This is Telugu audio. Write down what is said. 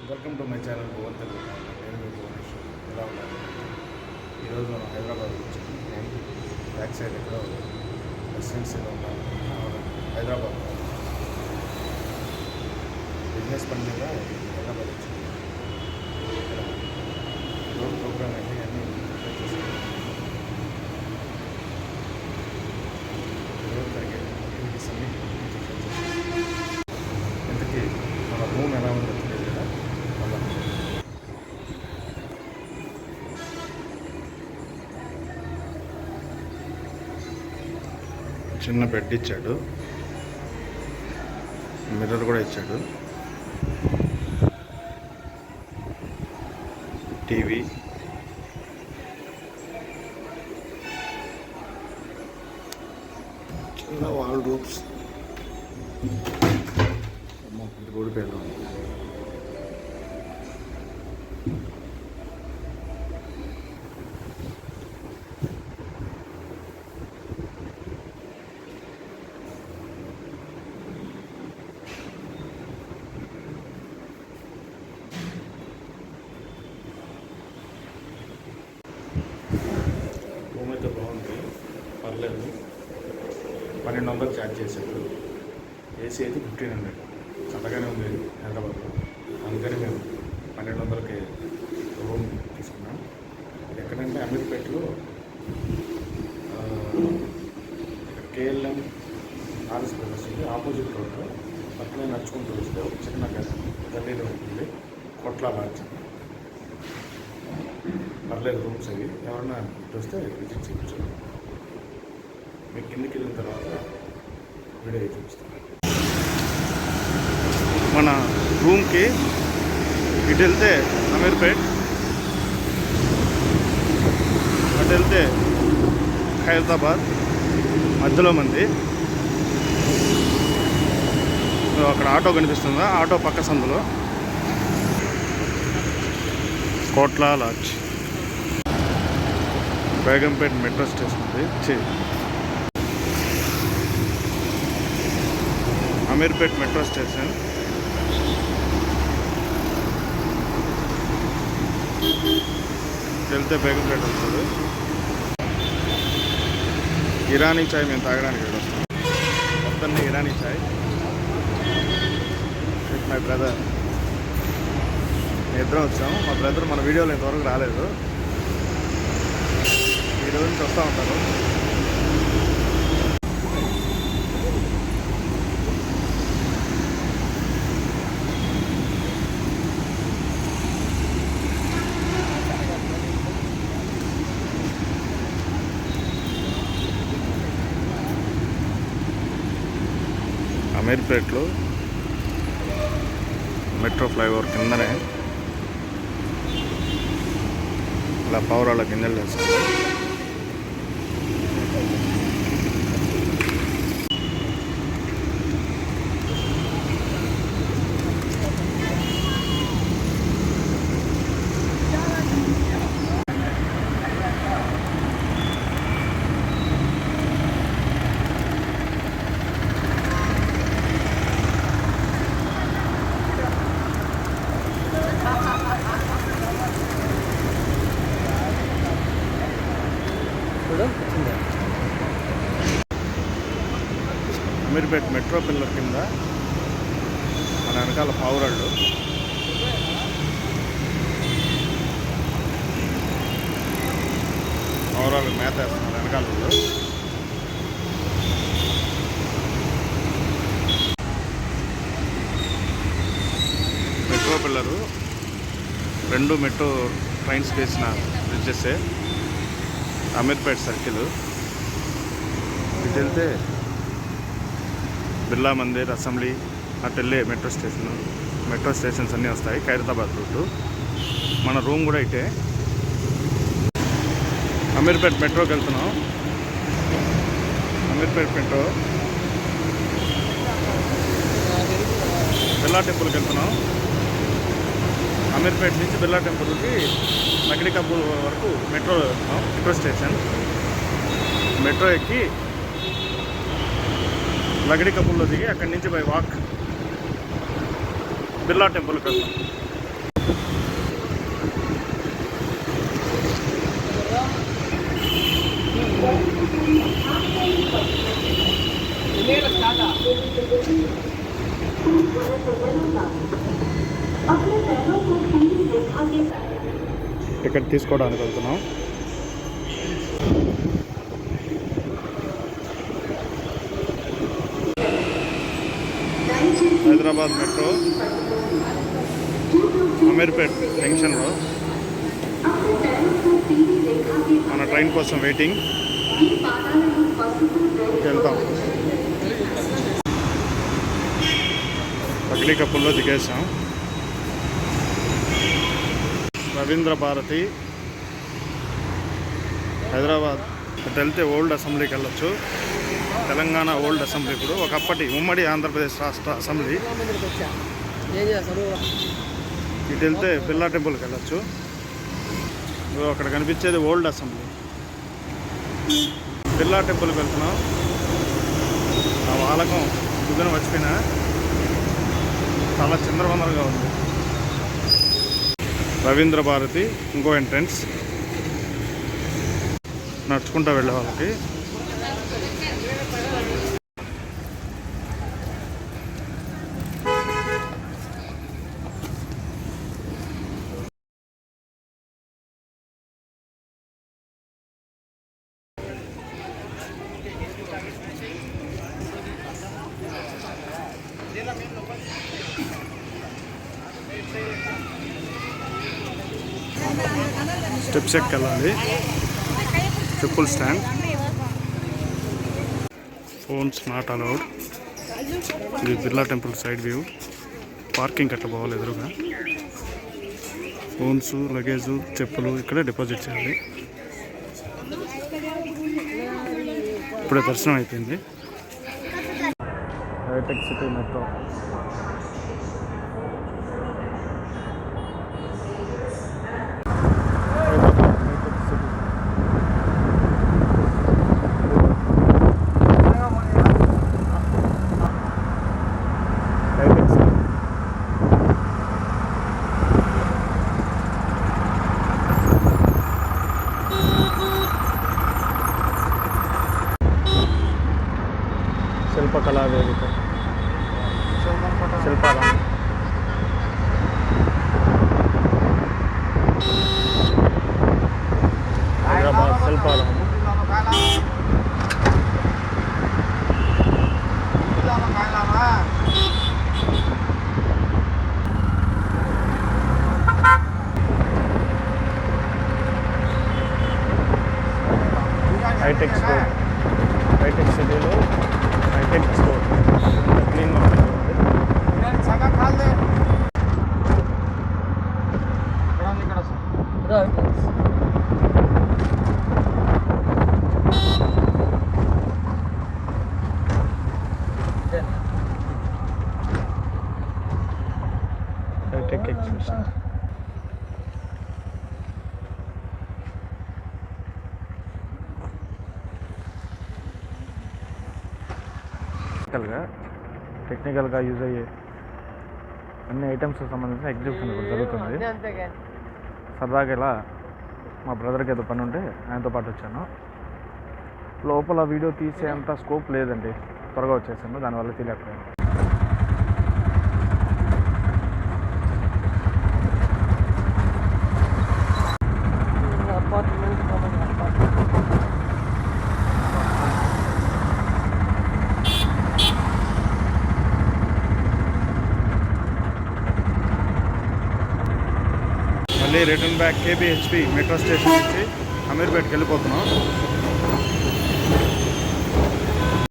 Welcome to my channel Bhuvan Telugu. నేను మీ భువన్. ఎలా ఉన్నారు? ఈరోజు మనం హైదరాబాద్ వచ్చాము. నేను బ్యాక్ సైడ్ ఎక్కడో రెసిడెన్సీలో ఉన్నాను. హైదరాబాద్ బిజినెస్ పని మీద హైదరాబాద్ వచ్చాము. ఇక్కడ రోడ్ ప్రోగ్రామ్ అయితే అన్నీ రోడ్ జరిగే యాక్టివిటీస్ అన్నీ ఇంతకీ మన రూమ్ ఎలా ఉందో తెలియదు కదా. చిన్న బెడ్ ఇచ్చాడు, మిర్రర్ కూడా ఇచ్చాడు, టీవీ, చిన్న వాల్ రూమ్స్, గోడిపేట రూమ్ అయితే బాగుంది, పర్లేదు. 1200 ఛార్జ్ చేశాడు. ఏసీ అయితే 1500. చల్లగానే ఉంది హైదరాబాద్లో, అందుకని మేము 1200కి రూమ్ తీసుకున్నాం. ఎక్కడంటే అమీర్పేటలో ఇక్కడ కేఎల్ఎం ఆర్ఎస్ బ్రదర్స్ ఉంది, ఆపోజిట్ రోడ్లో పక్కనే నడుచుకుంటూ వస్తే ఒక చిన్న గల్లీలో ఉంటుంది కొట్ల లాడ్జ్. పర్లేదు రూమ్స్ అవి, ఎవరన్నా వస్తే విజిట్ చేయవచ్చు. మీకు కిందికి వెళ్ళిన తర్వాత వీడియో చూపిస్తాను. మన రూమ్కి ఇటు వెళ్తే అమీర్పేట్, అటు వెళ్తే హైదరాబాద్, మధ్యలో మంది. అక్కడ ఆటో కనిపిస్తుందా, ఆటో పక్క సందులో కోట్ల లాడ్జ్. బేగంపేట మెట్రో స్టేషన్ ఉంది, అమీర్పేట్ మెట్రో స్టేషన్. వెళ్తే బేగంపేట వస్తుంది. ఇరానీ చాయ్ మేము తాగడానికి వస్తాం. మొత్తం ఇరానీ చాయ్ విత్ మై బ్రదర్. ఇద్దరం వచ్చాము. మా బ్రదర్ మన వీడియోలో ఇంతవరకు రాలేదు, ఈరోజు నుంచి వస్తూ ఉంటారు. అమీర్పేట్లో మెట్రో ఫ్లైఓవర్ కిందనే ఇలా పౌరాల గింజలు వేస్తారు. అమీర్పేట్ మెట్రో పిల్లర్ కింద మన వెనకాల పావురాళ్ళు. పావురాళ్ళు మేత వేస్తున్నారు వెనకాల. మెట్రో పిల్లరు 2 మెట్రో ట్రైన్స్ వేసిన బ్రిడ్జెసే. అమీర్పేట్ సర్కిల్ ఇటు వెళ్తే BirlaMandhir అసెంబ్లీ, అటు వెళ్ళే మెట్రో స్టేషన్స్ అన్నీ వస్తాయి. ఖైరతాబాద్ రూటు. మన రూమ్ కూడా ఇటే. అమీర్పేట్ మెట్రోకి వెళ్తున్నాం. అమీర్పేట్ మెట్రో బిర్లా టెంపుల్కి వెళ్తున్నాం. అమీర్పేట్ నుంచి బిర్లా టెంపుల్కి లక్డీ కపూర్ వరకు మెట్రో వెళ్తున్నాం. మెట్రో స్టేషన్ మెట్రో ఎక్కి లక్డీ కపూర్లో దిగి అక్కడి నుంచి బై వాక్ బిర్లా టెంపుల్కి వెళ్తాం. టికెట్ తీసుకోవడానికి వెళ్తున్నాం. హైదరాబాద్ మెట్రో అమీర్పేట్ జంక్షన్లో మన ట్రైన్ కోసం వెయిటింగ్. వెళ్తాం. పగడి కప్పుల్లో దిగేసాం. రవీంద్ర భారతి హైదరాబాద్ అటు వెళ్తే ఓల్డ్ అసెంబ్లీకి వెళ్ళొచ్చు. తెలంగాణ ఓల్డ్ అసెంబ్లీ ఇప్పుడు ఒకప్పటి ఉమ్మడి ఆంధ్రప్రదేశ్ రాష్ట్ర అసెంబ్లీ. ఇటు వెళ్తే బిర్లా టెంపుల్కి వెళ్ళొచ్చు. అక్కడ కనిపించేది ఓల్డ్ అసెంబ్లీ. బిర్లా టెంపుల్కి వెళ్తున్నాం. ఆ వాలకం పొద్దున వచ్చిపోయినా చాలా చిందరవందరగా ఉంది. రవీంద్ర భారతి ఇంకో ఎంట్రన్స్. నడుచుకుంటూ వెళ్ళే వాళ్ళకి స్టెప్స్ ఎక్కెళ్ళాలి. చెప్పుల్ స్టాండ్. Phones not allowed. ఇది Birla temple side view. Parking అట్లా పోవాలి ఎదురుగా. ఫోన్స్, లగేజ్, చెప్పులు ఇక్కడే డిపాజిట్ చేయాలి. ఇప్పుడే దర్శనం అయిపోయింది. Hitech City Metro. Shilpakala Vedika. Shilparamam. Hyderabad Shilparamam. Hitech store. Hitech సిటీలో hitech store clean hitech exhibition. టెక్నికల్గా యూజ్ అయ్యే అన్ని ఐటమ్స్కి సంబంధించిన ఎగ్జిబిషన్ ఇప్పుడు జరుగుతుంది. సరదాగా ఇలా మా బ్రదర్కి ఏదో పని ఉంటే ఆయనతో పాటు వచ్చాను. లోపల వీడియో తీసేంత స్కోప్ లేదండి. త్వరగా వచ్చేసాను, దానివల్ల తెలియకపోయాను. మళ్ళీ return back KBHP metro station నుంచి అమీర్పేట్కి వెళ్ళిపోతున్నాం.